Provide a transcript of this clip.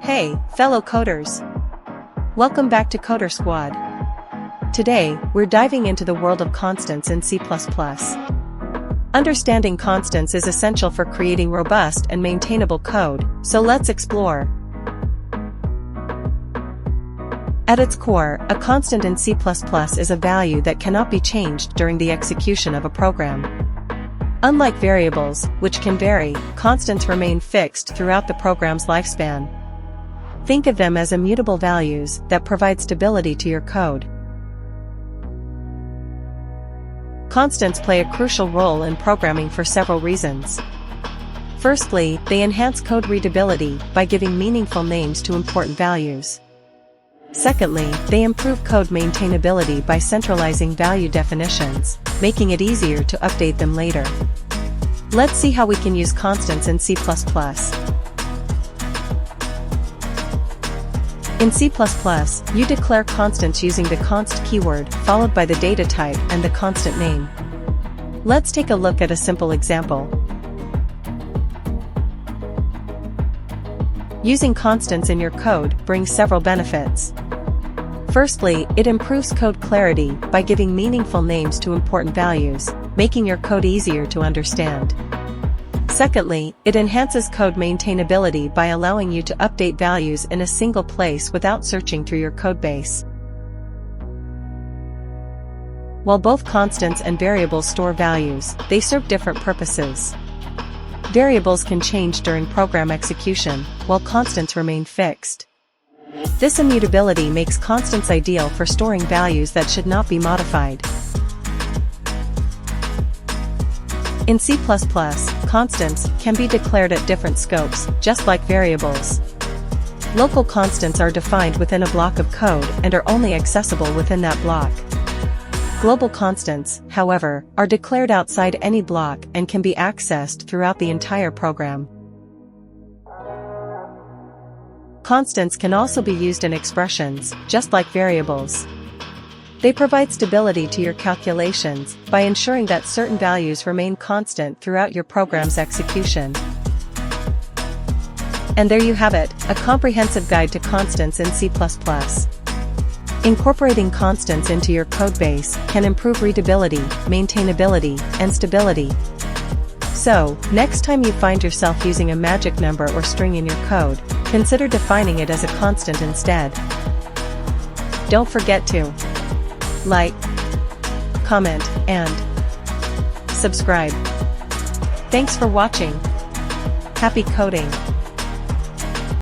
Hey, fellow coders! Welcome back to Coder Squad. Today, we're diving into the world of constants in C++. Understanding constants is essential for creating robust and maintainable code, so let's explore. At its core, a constant in C++ is a value that cannot be changed during the execution of a program. Unlike variables, which can vary, constants remain fixed throughout the program's lifespan. Think of them as immutable values that provide stability to your code. Constants play a crucial role in programming for several reasons. Firstly, they enhance code readability by giving meaningful names to important values. Secondly, they improve code maintainability by centralizing value definitions, making it easier to update them later. Let's see how we can use constants in C++. In C++, you declare constants using the const keyword followed by the data type and the constant name. Let's take a look at a simple example. Using constants in your code brings several benefits. Firstly, it improves code clarity by giving meaningful names to important values, making your code easier to understand. Secondly, it enhances code maintainability by allowing you to update values in a single place without searching through your codebase. While both constants and variables store values, they serve different purposes. Variables can change during program execution, while constants remain fixed. This immutability makes constants ideal for storing values that should not be modified. In C++, constants can be declared at different scopes, just like variables. Local constants are defined within a block of code and are only accessible within that block. Global constants, however, are declared outside any block and can be accessed throughout the entire program. Constants can also be used in expressions, just like variables. They provide stability to your calculations by ensuring that certain values remain constant throughout your program's execution. And there you have it, a comprehensive guide to constants in C++. Incorporating constants into your codebase can improve readability, maintainability, and stability. So, next time you find yourself using a magic number or string in your code, consider defining it as a constant instead. Don't forget to like, comment, and subscribe. Thanks for watching. Happy coding!